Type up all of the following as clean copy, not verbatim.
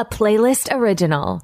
a playlist original.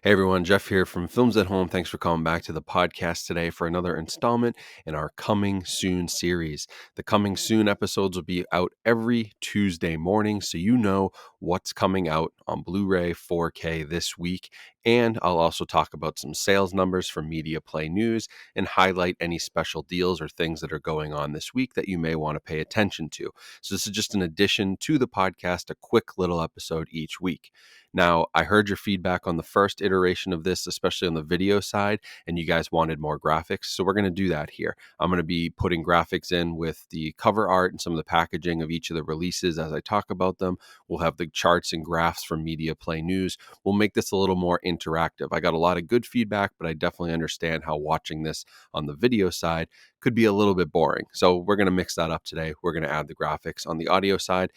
Hey everyone, Jeff here from Films at Home. Thanks for coming back to the podcast today for another installment in our Coming Soon series. The Coming Soon episodes will be out every Tuesday morning, so you know what's coming out on Blu-ray 4K this week. And I'll also talk about some sales numbers from Media Play News and highlight any special deals or things that are going on this week that you may want to pay attention to. So this is just an addition to the podcast, a quick little episode each week. Now, I heard your feedback on the first iteration of this, especially on the video side, and you guys wanted more graphics. So we're going to do that here. I'm going to be putting graphics in with the cover art and some of the packaging of each of the releases as I talk about them. We'll have the charts and graphs from Media Play News. We'll make this a little more interactive. I got a lot of good feedback, but I definitely understand how watching this on the video side could be a little bit boring. So we're going to mix that up today. We're going to add the graphics. On the audio side,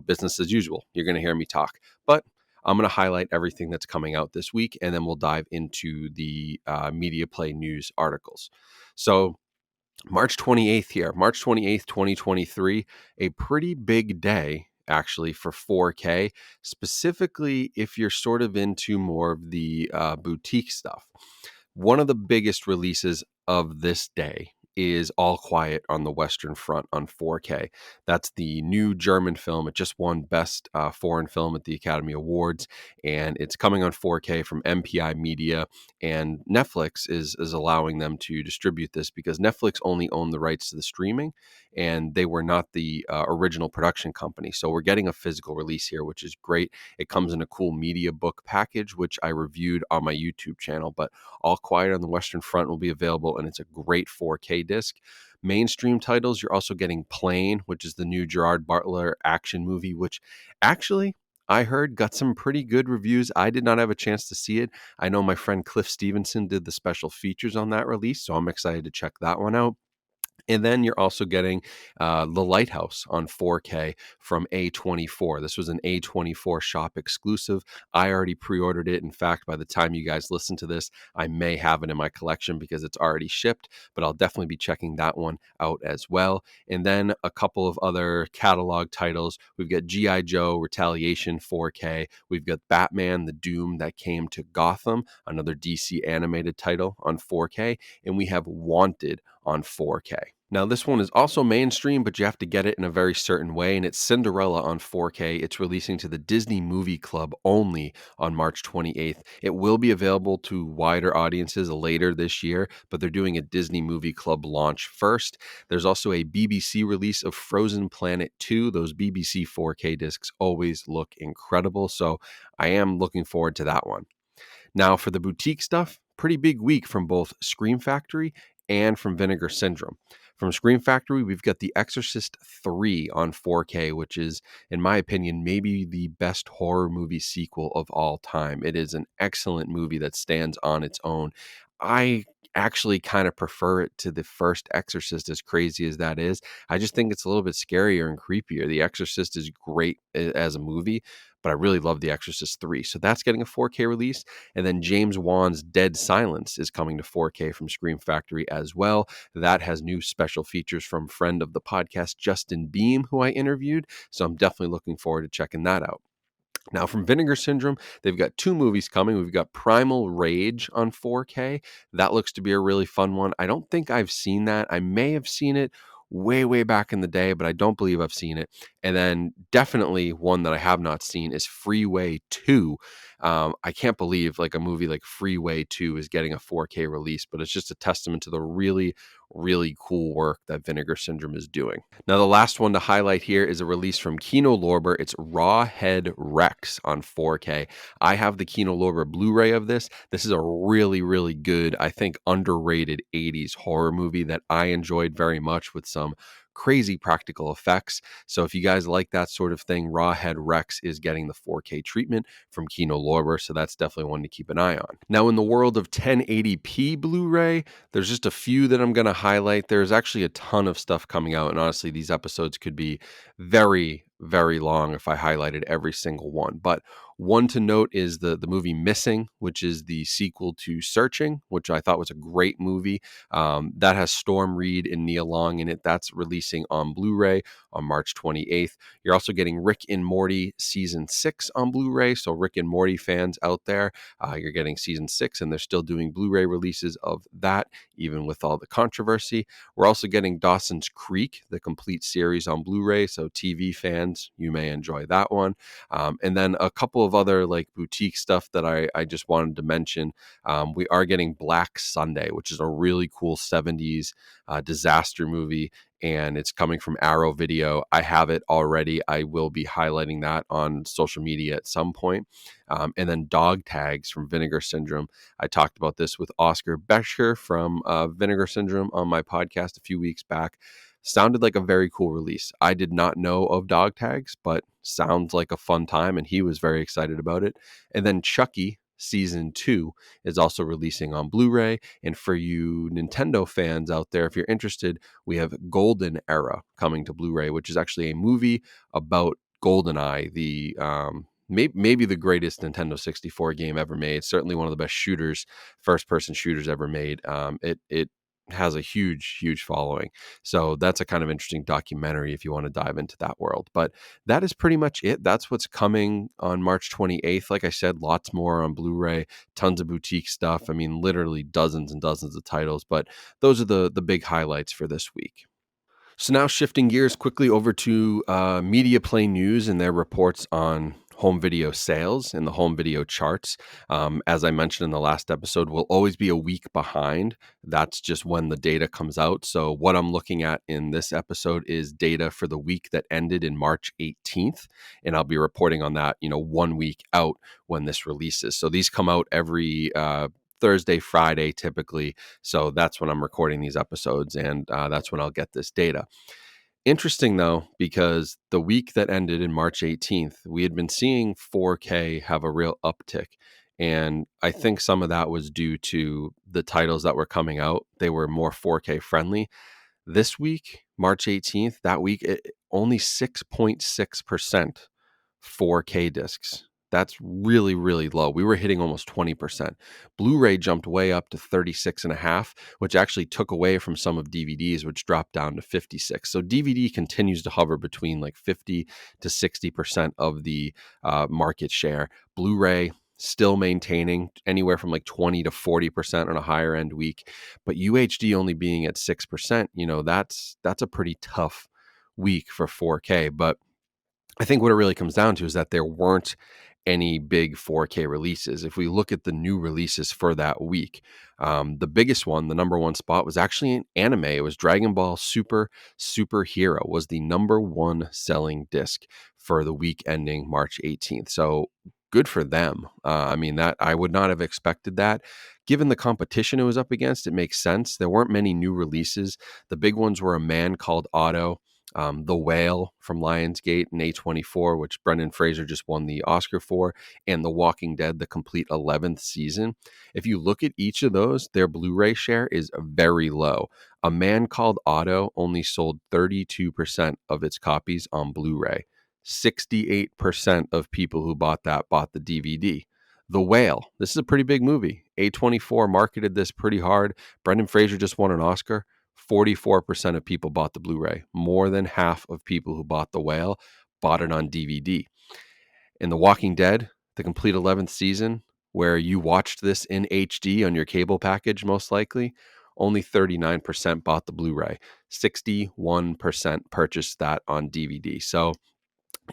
business as usual. You're going to hear me talk. But I'm going to highlight everything that's coming out this week, and then we'll dive into the Media Play News articles. So March 28th here, March 28th, 2023, a pretty big day actually for 4K, specifically if you're sort of into more of the boutique stuff. One of the biggest releases of this day is All Quiet on the Western Front on 4K. That's the new German film. It just won Best Foreign Film at the Academy Awards, and it's coming on 4K from MPI Media, and Netflix is allowing them to distribute this because Netflix only owned the rights to the streaming, and they were not the original production company. So we're getting a physical release here, which is great. It comes in a cool media book package, which I reviewed on my YouTube channel, but All Quiet on the Western Front will be available, and it's a great 4K disc. Mainstream titles, you're also getting Plane, which is the new Gerard Butler action movie, which actually I heard got some pretty good reviews. I did not have a chance to see it. I know my friend Cliff Stevenson did the special features on that release, so I'm excited to check that one out. And then you're also getting The Lighthouse on 4K from A24. This was an A24 shop exclusive. I already pre-ordered it. In fact, by the time you guys listen to this, I may have it in my collection because it's already shipped, but I'll definitely be checking that one out as well. And then a couple of other catalog titles. We've got G.I. Joe Retaliation 4K. We've got Batman The Doom That Came to Gotham, another DC animated title on 4K. And we have Wanted on 4K. Now, this one is also mainstream, but you have to get it in a very certain way, and it's Cinderella on 4K. It's releasing to the Disney Movie Club only on March 28th. It will be available to wider audiences later this year, but they're doing a Disney Movie Club launch first. There's also a BBC release of Frozen Planet 2. Those BBC 4K discs always look incredible, so I am looking forward to that one. Now, for the boutique stuff, pretty big week from both Scream Factory and from Vinegar Syndrome. From Scream Factory, we've got The Exorcist 3 on 4K, which is, in my opinion, maybe the best horror movie sequel of all time. It is an excellent movie that stands on its own. I actually kind of prefer it to the first Exorcist, as crazy as that is. I just think it's a little bit scarier and creepier. The Exorcist is great as a movie, but I really love The Exorcist 3. So that's getting a 4K release. And then James Wan's Dead Silence is coming to 4K from Scream Factory as well. That has new special features from friend of the podcast, Justin Beam, who I interviewed. So I'm definitely looking forward to checking that out. Now, from Vinegar Syndrome, they've got two movies coming. We've got Primal Rage on 4K. That looks to be a really fun one. I don't think I've seen that. I may have seen it way back in the day, but I don't believe I've seen it. And then definitely one that I have not seen is Freeway 2. I can't believe like a movie like Freeway 2 is getting a 4K release, but it's just a testament to the really cool work that Vinegar Syndrome is doing. Now, the last one to highlight here is a release from Kino Lorber. It's Rawhead Rex on 4K. I have the Kino Lorber Blu-ray of this. This is a really good, I think, underrated 80s horror movie that I enjoyed very much with some crazy practical effects. So if you guys like that sort of thing, Rawhead Rex is getting the 4K treatment from Kino Lorber, so that's definitely one to keep an eye on. Now, in the world of 1080p Blu-ray, there's just a few that I'm going to highlight. There's actually a ton of stuff coming out, and honestly, these episodes could be very, very long if I highlighted every single one. But one to note is the movie Missing, which is the sequel to Searching, which I thought was a great movie. That has Storm Reed and Nia Long in it. That's releasing on Blu-ray on March 28th. You're also getting Rick and Morty season 6 on Blu-ray. So Rick and Morty fans out there, you're getting season 6, and they're still doing Blu-ray releases of that, even with all the controversy. We're also getting Dawson's Creek, the complete series on Blu-ray. So TV fans, you may enjoy that one. And then a couple of other like boutique stuff that I just wanted to mention. We are getting Black Sunday, which is a really cool 70s disaster movie, and it's coming from Arrow Video. I have it already. I will be highlighting that on social media at some point. And then Dog Tags from Vinegar Syndrome. I talked about this with Oscar Becher from Vinegar Syndrome on my podcast a few weeks back. Sounded like a very cool release. I did not know of Dog Tags, but sounds like a fun time, and he was very excited about it. And then Chucky Season 2 is also releasing on Blu-ray. And for you Nintendo fans out there, if you're interested, we have Golden Era coming to Blu-ray, which is actually a movie about GoldenEye, the maybe the greatest Nintendo 64 game ever made. Certainly one of the best shooters, first-person shooters ever made. It has a huge following. So that's a kind of interesting documentary if you want to dive into that world. But that is pretty much it. That's what's coming on March 28th. Like I said, lots more on Blu-ray, tons of boutique stuff. I mean, literally dozens and dozens of titles, but those are the big highlights for this week. So now shifting gears quickly over to Media Play News and their reports on home video sales and the home video charts. As I mentioned in the last episode, we'll always be a week behind. That's just when the data comes out. So what I'm looking at in this episode is data for the week that ended in March 18th. And I'll be reporting on that, 1 week out when this releases. So these come out every Thursday, Friday, typically. So that's when I'm recording these episodes, and that's when I'll get this data. Interesting, though, because the week that ended in March 18th, we had been seeing 4K have a real uptick. And I think some of that was due to the titles that were coming out. They were more 4K friendly. This week, March 18th, that week, only 6.6% 4K discs. That's really, really low. We were hitting almost 20%. Blu-ray jumped way up to 36.5, which actually took away from some of DVDs, which dropped down to 56. So DVD continues to hover between like 50 to 60% of the market share. Blu-ray still maintaining anywhere from like 20 to 40% on a higher end week, but UHD only being at 6%, that's a pretty tough week for 4K. But I think what it really comes down to is that there weren't any big 4K releases. If we look at the new releases for that week, the biggest one, the number one spot, was actually an anime. It was Dragon Ball Superhero was the number one selling disc for the week ending March 18th. So good for them. I mean, that I would not have expected that. Given the competition it was up against, it makes sense. There weren't many new releases. The big ones were A Man Called Otto, The Whale from Lionsgate and A24, which Brendan Fraser just won the Oscar for, and The Walking Dead, the complete 11th season. If you look at each of those, their Blu-ray share is very low. A Man Called Otto only sold 32% of its copies on Blu-ray. 68% of people who bought that bought the DVD. The Whale, this is a pretty big movie. A24 marketed this pretty hard. Brendan Fraser just won an Oscar. 44% of people bought the Blu-ray. More than half of people who bought The Whale bought it on DVD. In The Walking Dead, the complete 11th season, where you watched this in HD on your cable package, most likely, only 39% bought the Blu-ray. 61% purchased that on DVD. So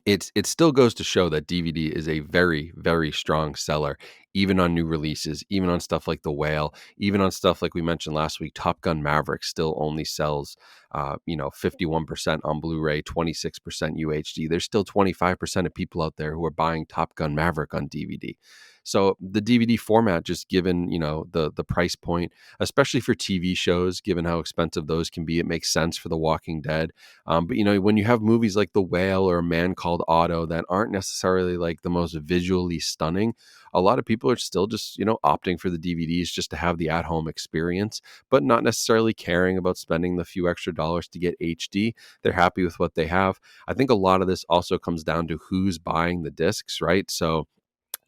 it still goes to show that DVD is a very, very strong seller, even on new releases, even on stuff like The Whale, even on stuff like we mentioned last week. Top Gun Maverick still only sells, 51% on Blu-ray, 26% UHD. There's still 25% of people out there who are buying Top Gun Maverick on DVD. So the DVD format, just given, the price point, especially for TV shows, given how expensive those can be, it makes sense for The Walking Dead. But when you have movies like The Whale or A Man Called Otto that aren't necessarily like the most visually stunning, a lot of people are still just, opting for the DVDs just to have the at-home experience, but not necessarily caring about spending the few extra dollars to get HD. They're happy with what they have. I think a lot of this also comes down to who's buying the discs, right? So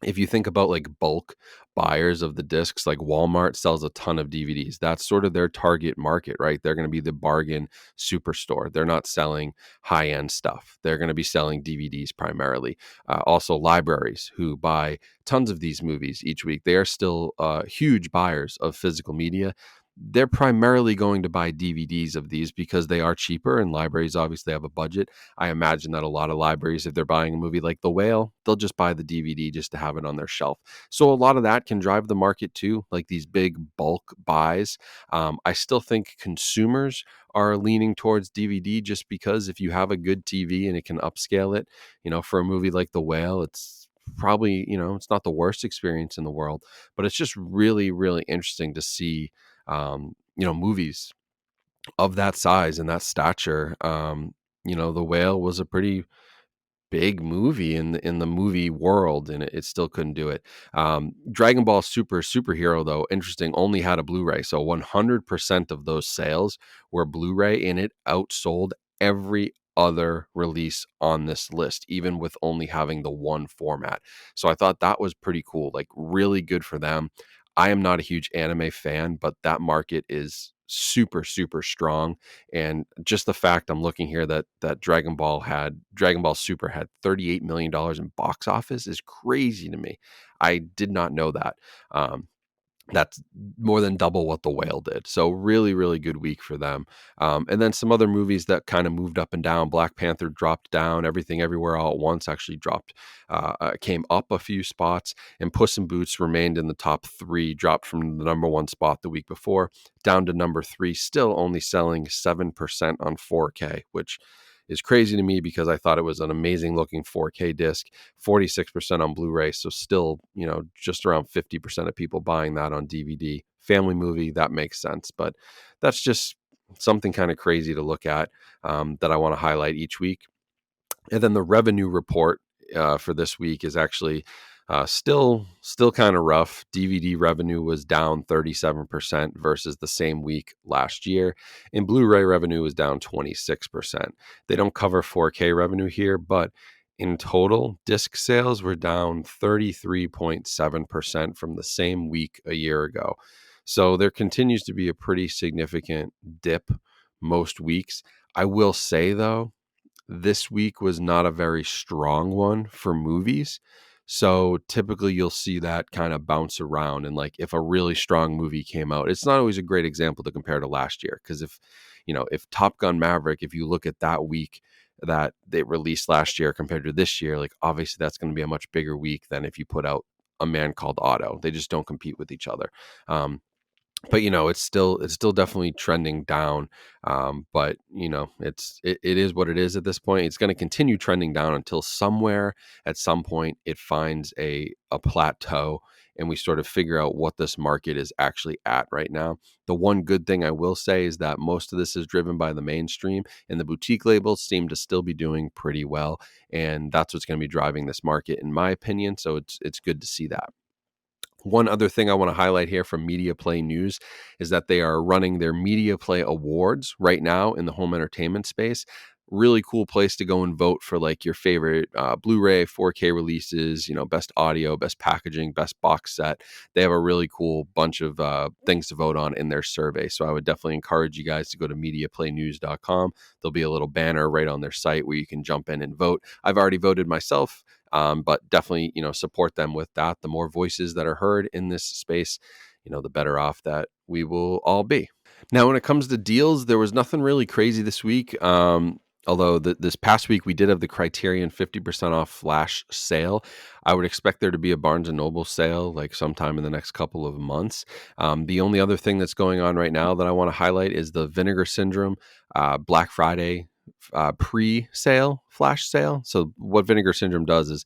if you think about like bulk buyers of the discs, like Walmart sells a ton of DVDs. That's sort of their target market, right? They're going to be the bargain superstore. They're not selling high end stuff. They're going to be selling DVDs primarily. Also, libraries who buy tons of these movies each week, they are still huge buyers of physical media. They're primarily going to buy DVDs of these because they are cheaper, and libraries obviously have a budget. I imagine that a lot of libraries, if they're buying a movie like The Whale, they'll just buy the DVD just to have it on their shelf. So a lot of that can drive the market too, like these big bulk buys. I still think consumers are leaning towards DVD just because if you have a good TV and it can upscale it, for a movie like The Whale, it's probably, it's not the worst experience in the world, but it's just really, really interesting to see, movies of that size and that stature. The Whale was a pretty big movie in the movie world, and it still couldn't do it. Dragon Ball Superhero, though, interesting, only had a Blu-ray, so 100% of those sales were Blu-ray, and it outsold every other release on this list, even with only having the one format. So I thought that was pretty cool, like really good for them. I am not a huge anime fan, but that market is super, super strong. And just the fact I'm looking here that Dragon Ball Super had $38 million in box office is crazy to me. I did not know that. That's more than double what The Whale did. So really, really good week for them. And then some other movies that kind of moved up and down. Black Panther dropped down. Everything Everywhere All at Once actually came up a few spots. And Puss in Boots remained in the top three, dropped from the number one spot the week before down to number three, still only selling 7% on 4K, which is crazy to me because I thought it was an amazing looking 4K disc, 46% on Blu-ray. So still, just around 50% of people buying that on DVD. Family movie, that makes sense. But that's just something kind of crazy to look at, that I want to highlight each week. And then the revenue report for this week is actually still kind of rough. DVD revenue was down 37% versus the same week last year, and Blu-ray revenue was down 26%. They don't cover 4K revenue here, but in total, disc sales were down 33.7% from the same week a year ago. So there continues to be a pretty significant dip most weeks. I will say, though, this week was not a very strong one for movies. So typically you'll see that kind of bounce around. And like if a really strong movie came out, it's not always a great example to compare to last year. Because if Top Gun Maverick, if you look at that week that they released last year compared to this year, like obviously that's going to be a much bigger week than if you put out A Man Called Otto. They just don't compete with each other. But it's still definitely trending down. But it is what it is at this point. It's going to continue trending down until somewhere at some point it finds a plateau, and we sort of figure out what this market is actually at right now. The one good thing I will say is that most of this is driven by the mainstream, and the boutique labels seem to still be doing pretty well, and that's what's going to be driving this market, in my opinion. So it's good to see that. One other thing I want to highlight here from Media Play News is that they are running their Media Play Awards right now in the home entertainment space. Really cool place to go and vote for like your favorite Blu-ray 4K releases, best audio, best packaging, best box set. They have a really cool bunch of things to vote on in their survey. So I would definitely encourage you guys to go to mediaplaynews.com. There'll be a little banner right on their site where you can jump in and vote. I've already voted myself. But definitely, support them with that. The more voices that are heard in this space, the better off that we will all be. Now, when it comes to deals, there was nothing really crazy this week. Although this past week we did have the Criterion 50% off flash sale. I would expect there to be a Barnes & Noble sale like sometime in the next couple of months. The only other thing that's going on right now that I want to highlight is the Vinegar Syndrome Black Friday pre-sale flash sale. So what Vinegar Syndrome does is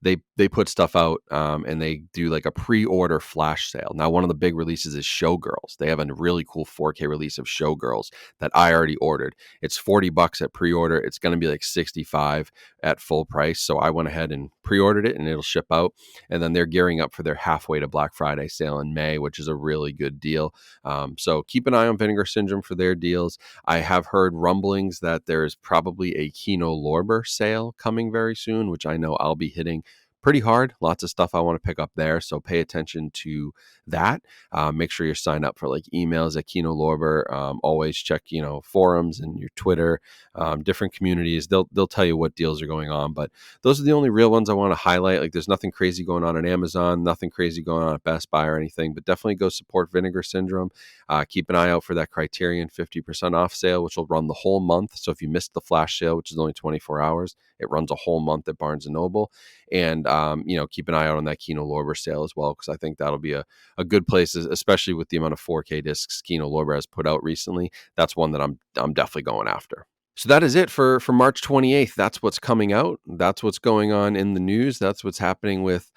they put stuff out and they do like a pre-order flash sale. Now, one of the big releases is Showgirls. They have a really cool 4K release of Showgirls that I already ordered. It's $40 at pre-order. It's going to be like $65 at full price. So I went ahead and pre-ordered it, and it'll ship out. And then they're gearing up for their halfway to Black Friday sale in May, which is a really good deal. So keep an eye on Vinegar Syndrome for their deals. I have heard rumblings that there is probably a Kino Lorber sale coming very soon, which I know I'll be hitting pretty hard. Lots of stuff I want to pick up there. So pay attention to that. Make sure you're signed up for like emails at Kino Lorber. Always check, forums and your Twitter, different communities. They'll tell you what deals are going on, but those are the only real ones I want to highlight. Like there's nothing crazy going on Amazon, nothing crazy going on at Best Buy or anything, but definitely go support Vinegar Syndrome. Keep an eye out for that Criterion 50% off sale, which will run the whole month. So if you missed the flash sale, which is only 24 hours, it runs a whole month at Barnes & Noble. And, keep an eye out on that Kino Lorber sale as well, because I think that'll be a good place, especially with the amount of 4K discs Kino Lorber has put out recently. That's one that I'm definitely going after. So that is it for March 28th. That's what's coming out. That's what's going on in the news. That's what's happening with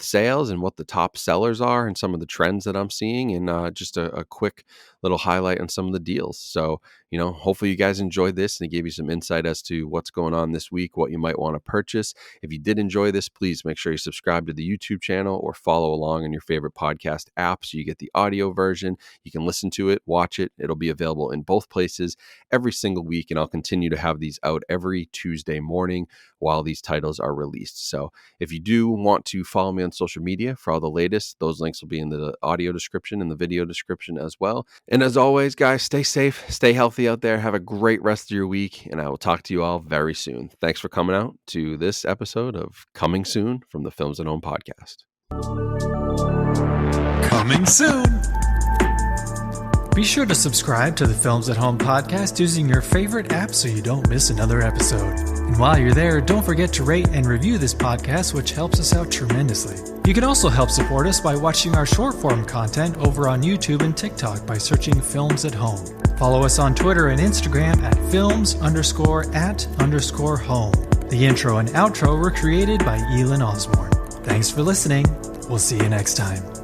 sales and what the top sellers are and some of the trends that I'm seeing, and just a quick little highlight on some of the deals. So, hopefully you guys enjoyed this and it gave you some insight as to what's going on this week, what you might want to purchase. If you did enjoy this, please make sure you subscribe to the YouTube channel or follow along on your favorite podcast app so you get the audio version. You can listen to it, watch it. It'll be available in both places every single week, and I'll continue to have these out every Tuesday morning while these titles are released. So if you do want to follow me on social media for all the latest, those links will be in the audio description and the video description as well. And as always, guys, stay safe, stay healthy out there. Have a great rest of your week, and I will talk to you all very soon. Thanks for coming out to this episode of Coming Soon from the Films at Home podcast. Coming soon. Be sure to subscribe to the Films at Home podcast using your favorite app so you don't miss another episode. And while you're there, don't forget to rate and review this podcast, which helps us out tremendously. You can also help support us by watching our short-form content over on YouTube and TikTok by searching Films at Home. Follow us on Twitter and Instagram at films_at_home. The intro and outro were created by Elin Osborne. Thanks for listening. We'll see you next time.